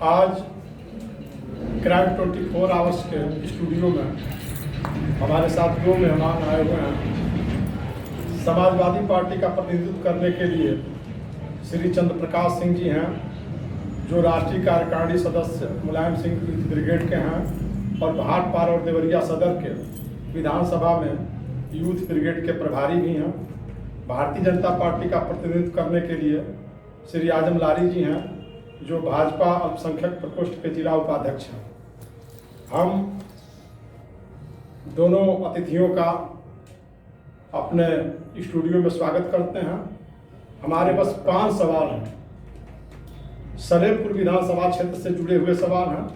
आज crime 24 hours के studio में हमारे साथ दो मेहमान आए हुए हैं। समाजवादी पार्टी का प्रतिनिधित्व करने के लिए श्री चंद्र प्रकाश सिंह जी हैं, जो राष्ट्रीय कार्यकारिणी सदस्य मुलायम सिंह यूथ ब्रिगेड के हैं और भाटपारा और देवरिया सदर के विधानसभा में यूथ ब्रिगेड के प्रभारी भी हैं। भारतीय जनता पार्टी का प्रतिनिधित्व करने के लिए श्री आजम लारी जी हैं, जो भाजपा अल्पसंख्यक प्रकोष्ठ के जिला उपाध्यक्ष हैं। हम दोनों अतिथियों का अपने स्टूडियो में स्वागत करते हैं। हमारे पास 5 सवाल हैं। सलेमपुर विधानसभा क्षेत्र से जुड़े हुए सवाल हैं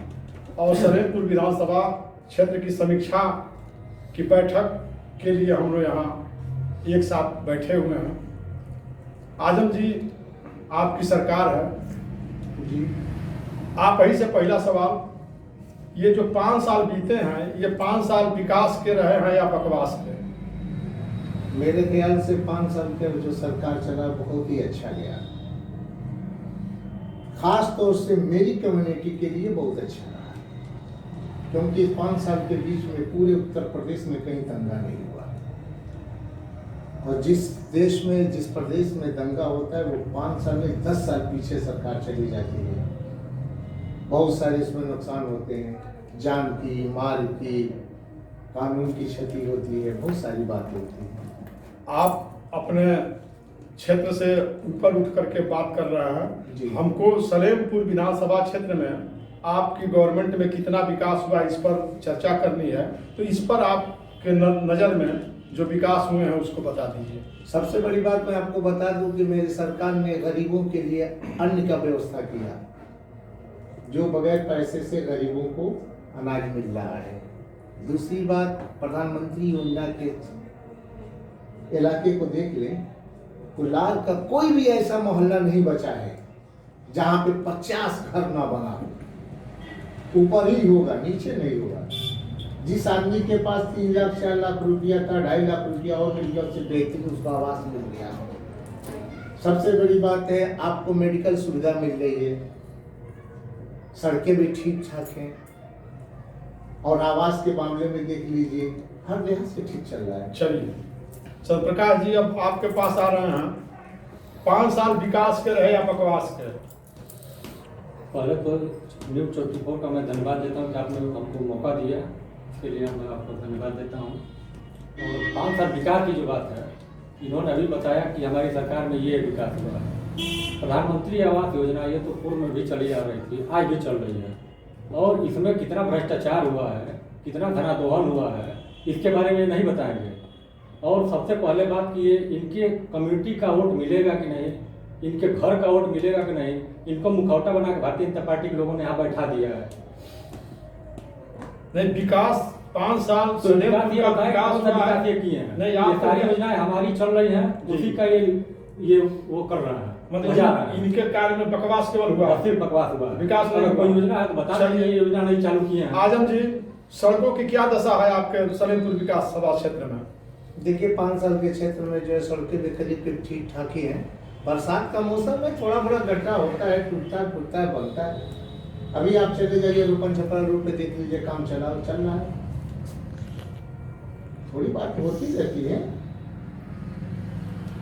और सलेमपुर विधानसभा क्षेत्र की समीक्षा की बैठक के लिए हम लोग यहाँ एक साथ बैठे हुए हैं। आजम जी, आपकी सरकार है जी। आप ही से पहला सवाल, ये जो 5 साल बीते हैं, ये 5 साल विकास के रहे हैं या बकवास के? मेरे ख्याल से 5 साल के जो सरकार चला बहुत ही अच्छा गया। खास तौर से मेरी कम्युनिटी के लिए बहुत अच्छा रहा, क्योंकि 5 साल के बीच में पूरे उत्तर प्रदेश में कहीं दंगा नहीं हुआ। और जिस देश में, जिस प्रदेश में दंगा होता है, वो 5 साल में 10 साल पीछे सरकार चली जाती है। बहुत सारे इसमें नुकसान होते हैं, जान की, माल की, कानून की क्षति होती है, बहुत सारी बातें होती हैं। आप अपने क्षेत्र से ऊपर उठ करके बात कर रहे हैं। जी। हमको सलेमपुर विधानसभा क्षेत्र में आपकी गवर्नमेंट में कितना विकास हुआ, इस पर चर्चा करनी है। तो इस पर आपके नज़र में जो विकास हुए हैं उसको बता दीजिए। सबसे बड़ी बात मैं आपको बता दूं कि मेरी सरकार ने गरीबों के लिए अन्न का व्यवस्था किया, जो बगैर पैसे से गरीबों को अनाज मिल रहा है। दूसरी बात, प्रधानमंत्री योजना के इलाके को देख लें तो लाल का कोई भी ऐसा मोहल्ला नहीं बचा है जहां पे 50 घर ना बना हो। ऊपर ही होगा, नीचे नहीं होगा। जिस आदमी के पास 3 लाख 4 लाख रुपया था, 2.5 लाख रुपया और मिल गया, उससे बेहतरीन उसको आवास मिल गया। सबसे बड़ी बात है, आपको मेडिकल सुविधा मिल रही है, सड़कें भी ठीक ठाक हैं, और आवास के मामले में देख लीजिए, हर लिहाज से ठीक चल रहा है। चलिए चंद्र प्रकाश जी, अब आपके पास आ रहे हैं। 5 साल विकास के रहे या बकवास के? पहले तो न्यूज़ 24 का मैं धन्यवाद देता हूँ कि आपने हमको मौका दिया, इसके लिए मैं आपको धन्यवाद देता हूँ। और 5 साल विकास की जो बात है, इन्होंने अभी बताया कि हमारी सरकार में ये विकास हुआ है। प्रधानमंत्री आवास योजना ये तो पूर्व में भी चली आ रही थी, आज भी चल रही है, और इसमें कितना भ्रष्टाचार हुआ है, कितना धनादोहन हुआ है, इसके बारे में नहीं बताएंगे। और सबसे पहले बात की ये, इनके कम्युनिटी का वोट मिलेगा कि नहीं, इनके घर का वोट मिलेगा कि नहीं, इनको मुखौटा बना के भारतीय जनता पार्टी के लोगों ने यहाँ बैठा दिया है। नहीं, विकास 5 साल तो विकास ये किए हैं, नहीं, ये सारी योजनाएं हमारी चल रही हैं, उसी का ये वो कर रहा है। मतलब इनके कार्य में बकवास केवल हुआ, सिर्फ बकवास हुआ। विकास अगर कोई योजना है तो बता दीजिए, ये योजना नहीं चालू की है। आजम जी, सड़कों की क्या दशा है आपके सलेमपुर विकास सभा क्षेत्र में? देखिए, 5 साल के क्षेत्र में जो है सड़कें भी करीब ठीक ठाक ही हैं। बरसात का मौसम में थोड़ा बड़ा गड्ढा होता है, टूटता फूटता है, बनता है। अभी आप चले जाइए रूपन छपरा रोड पे, देख लीजिए, काम चल रहा है। थोड़ी बात होती रहती है।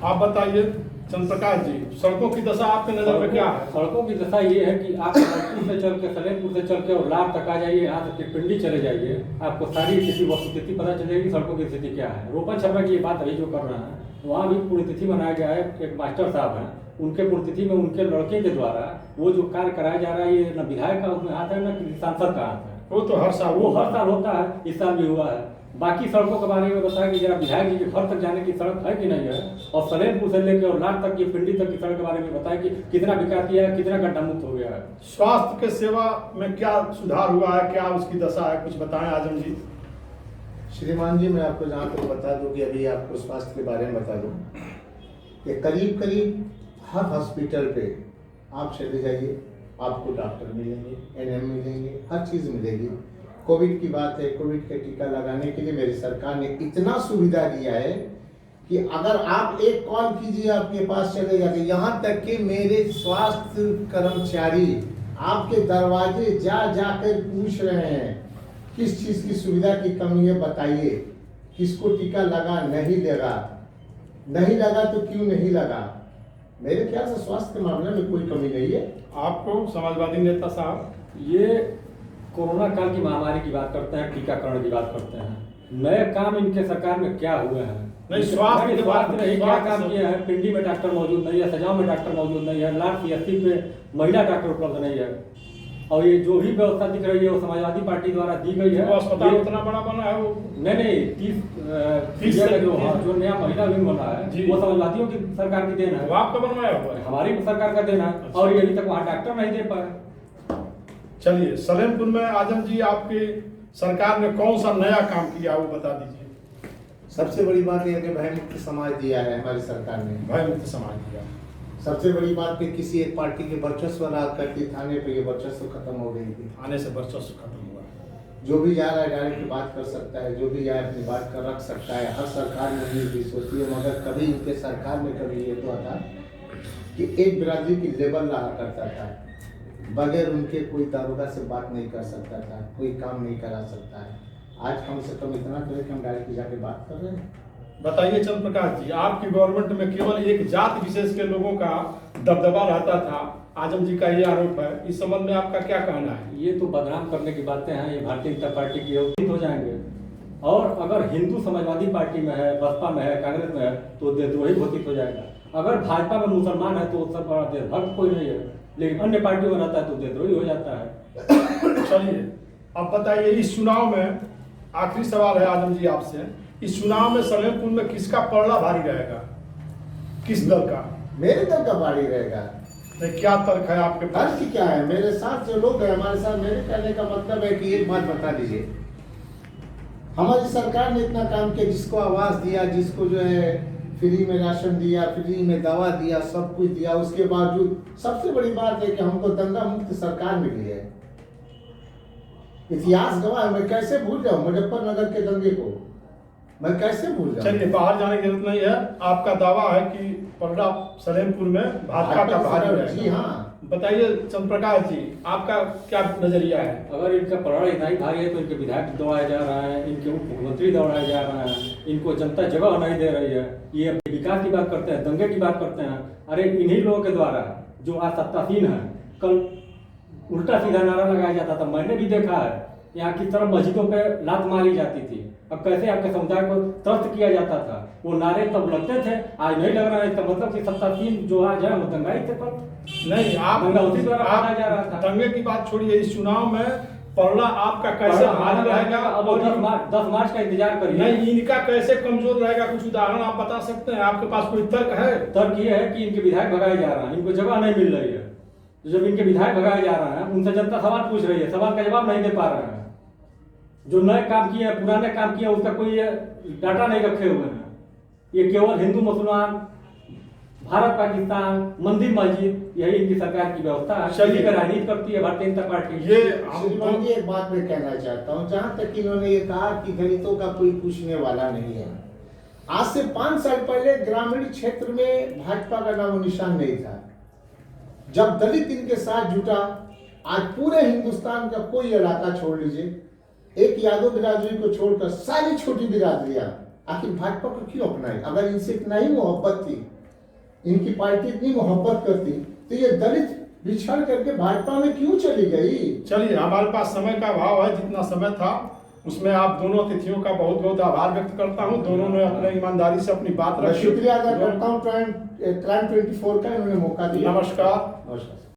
आप बताइए चंद्र प्रकाश जी, सड़कों की दशा आपके नजर में क्या है? सड़कों की दशा ये है कि आप सलेमपुर से चल के, सलेमपुर से चल के और लाभ तक आ जाइए, यहाँ से पिंडी चले जाइए, आपको सारी स्थिति वस्तुस्थिति पता चलेगी सड़कों की स्थिति क्या है। रोपन छपरा की ये बात अभी जो कर रहे हैं, वहाँ भी पुण्यतिथि बनाया गया है। एक मास्टर साहब हैं, उनके पुण्यतिथि में उनके लड़के के द्वारा वो जो कार्य कराया जा रहा है, ये न विधायक का उसमें हाथ है, न किसी सांसद का हाथ है। वो तो हर साल होता है, इस साल भी हुआ है। बाकी सड़कों के बारे में बताया कि जरा विधायक जी के घर तक जाने की सड़क है कि नहीं है, और सलेमपुर से लेकर और लाट तक की पिंडी तक की सड़क के बारे में बताया कि कितना विकास किया है, कितना गड्ढा मुक्त हो गया है। स्वास्थ्य के सेवा में क्या सुधार हुआ है, क्या उसकी दशा है, कुछ बताएं आजम जी। श्रीमान जी, मैं आपको जहाँ तक बता दूं कि अभी आपको स्वास्थ्य के बारे में बता दूं कि करीब हर हॉस्पिटल पे आप चले जाइए, आपको डॉक्टर मिलेंगे, एनएम मिलेंगे, हर चीज़ मिलेगी। कोविड की बात है, कोविड का टीका लगाने के लिए मेरी सरकार ने इतना सुविधा दिया है कि अगर आप एक कॉल कीजिए, आपके पास चले जाते। यहाँ तक कि मेरे स्वास्थ्य कर्मचारी आपके दरवाजे जा जाकर पूछ रहे हैं किस चीज की सुविधा की कमी है बताइए, किसको टीका लगा नहीं लगा, नहीं लगा तो क्यों नहीं लगा। मेरे ख्याल से स्वास्थ्य के मामले में कोई कमी नहीं है। आपको समाजवादी नेता साहब, ये कोरोना काल की महामारी की बात करते हैं, टीकाकरण की बात करते हैं, नए काम इनके सरकार में क्या हुए हैं? नहीं, स्वास्थ्य की बात नहीं, क्या स्वास्थ्य काम से- किया है? पिंडी में डॉक्टर मौजूद नहीं है, सजाओ में डॉक्टर मौजूद नहीं है, लाख सीएससी पे महिला डॉक्टर उपलब्ध नहीं है, और ये जो भी व्यवस्था दिख रही है वो समाजवादी पार्टी द्वारा दी गई है। वो अस्पताल ये- उतना बड़ा बना है वो। नहीं 30 जो नया महिला विंग बना जी। है वो समाजवादियों की सरकार की देन है, वो आपका बनवाया हुआ है। हमारी सरकार का देन है, और ये अभी तक वहाँ डॉक्टर नहीं दे पाए। चलिए, सलेमपुर में आजम जी आपकी सरकार ने कौन सा नया काम किया वो बता दीजिए। सबसे बड़ी बात यह है कि भयमुक्त समाज दिया है हमारी सरकार ने। भयमुक्त समाज दिया। सबसे बड़ी बात कि किसी एक पार्टी के वर्चस्व रहा करती थाने पे ये वर्चस्व खत्म हो गई थी। आने से वर्चस्व खत्म हुआ। जो भी जा रहा है डायरेक्ट बात कर सकता है, जो भी जाए अपनी बात कर रख सकता है। हर सरकार में ये चीज होती है, मगर कभी इनके सरकार में कभी ये तो था कि एक बिरादरी की लेबल रहा करता था, बगैर उनके कोई दारोगा से बात नहीं कर सकता था, कोई काम नहीं करा सकता है। आज कम से कम इतना करें कि हम डायरेक्ट जाके बात कर रहे हैं। बताइए चंद्र प्रकाश जी, आपकी गवर्नमेंट में केवल एक जात विशेष के लोगों का दबदबा रहता था, आजम जी का ये आरोप है, इस संबंध में आपका क्या कहना है? ये तो बदनाम करने की बातें हैं, ये भारतीय जनता पार्टी की योगित हो जाएंगे। और अगर हिंदू समाजवादी पार्टी में है, बसपा में है, कांग्रेस में है तो देशद्रोही घोषित हो जाएगा। अगर भाजपा में मुसलमान है तो उससे बड़ा देशभक्त कोई नहीं है, लेकिन अन्य पार्टियों में रहता है तो देशद्रोही हो जाता है। चलिए, अब बताइए, इस चुनाव में आखिरी सवाल है आजम जी आपसे, इस चुनाव में सलेमपुर में किसका पलड़ा भारी रहेगा, किस दल का? मेरे दल का बाड़ी रहेगा। नहीं, क्या तर्क है आपके पास? अर्थ क्या है? मेरे साथ जो लोग हैं हमारे साथ, मेरे कहने का मतलब है कि एक बात बता दीजिए, हमारी सरकार ने इतना काम किया, जिसको आवास दिया, जिसको जो है फ्री में राशन दिया, फ्री में दवा दिया, सब कुछ दिया, उसके बावजूद सबसे बड़ी बात है कि हमको दंगा मुक्त सरकार मिली है। इतिहास गवाह है, मैं कैसे भूल जाऊं मुजफ्फरनगर के दंगे को, मैं कैसे भूल जाऊं? चलिए, बाहर जाने की जरूरत नहीं है, आपका दावा है कि पलड़ा सलेमपुर में भाजपा का भारी रहेगा। जी हाँ। बताइए चंद्र प्रकाश जी, आपका क्या नजरिया है? अगर इनका पलड़ा इतना ही भारी है तो इनके विधायक दौड़ाए जा रहा है, इनके उप मुख्यमंत्री दौड़ाए जा रहे हैं, इनको जनता जगह नहीं दे रही है, ये विकास की बात करते हैं, दंगे की बात करते हैं। अरे इन्हीं लोगों के द्वारा जो आज सत्तासीन है, कल उल्टा सीधा नारा लगाया जाता था, मैंने भी देखा है यहाँ की तरफ मस्जिदों पे लात मारी जाती थी, अब कैसे आपके समुदाय को त्रस्त किया जाता था, वो नारे तब लगते थे, आज नहीं लग रहा है। इसका मतलब कि सत्तासीन जो आज है वो दंगाई थे पर नहीं, आप दंगा उसी द्वारा आप कराया जा रहा था। दंगे की बात छोड़िए, इस चुनाव में पलड़ा आपका कैसे भारी रहेगा? अब 10 मार्च का इंतजार करिए। नहीं, इनका कैसे कमजोर रहेगा, कुछ उदाहरण आप बता सकते हैं? आपके पास कोई तर्क है? तर्क ये है कि इनके विधायक भगाए जा रहे हैं, इनको जगह नहीं मिल रही है। तो जब इनके विधायक भगाए जा रहे हैं, उनसे जनता सवाल पूछ रही है, सवाल का जवाब नहीं दे पा रहे हैं। जो नए काम किए हैं, पुराने काम किए हैं, उसका कोई डाटा नहीं रखे हुए हैं। ये केवल हिंदू मुसलमान, भारत पाकिस्तान, मंदिर मस्जिद, यही इनकी सरकार की व्यवस्था है। चलिए, का राजनीति करती है भारतीय जनता पार्टी। ये श्रीमान जी, एक बात मैं कहना चाहता हूँ, जहाँ तक इन्होंने ये कहा कि दलितों का कोई पूछने वाला नहीं है, आज से 5 साल पहले ग्रामीण क्षेत्र में भाजपा का नामो निशान नहीं था। जब दलित इनके साथ जुटा, आज पूरे हिंदुस्तान का कोई इलाका छोड़ लीजिए, एक यादव बिरादरी को छोड़कर सारी छोटी बिरादरियां आखिर भाजपा को क्यों अपनाई? अगर इनसे इतना ही मोहब्बत थी, इनकी पार्टी इतनी मोहब्बत करती, तो ये दलित बिछड़ करके भाजपा में क्यों चली गई? चलिए, हमारे पास समय का अभाव है, जितना समय था उसमें आप दोनों अतिथियों का बहुत बहुत आभार व्यक्त करता हूं। दोनों ने अपने ईमानदारी से अपनी बात मैं रखी। शुक्रिया अदा करता हूँ क्राइम 24 का, इन्होंने मौका दिया। नमस्कार। नमस्कार।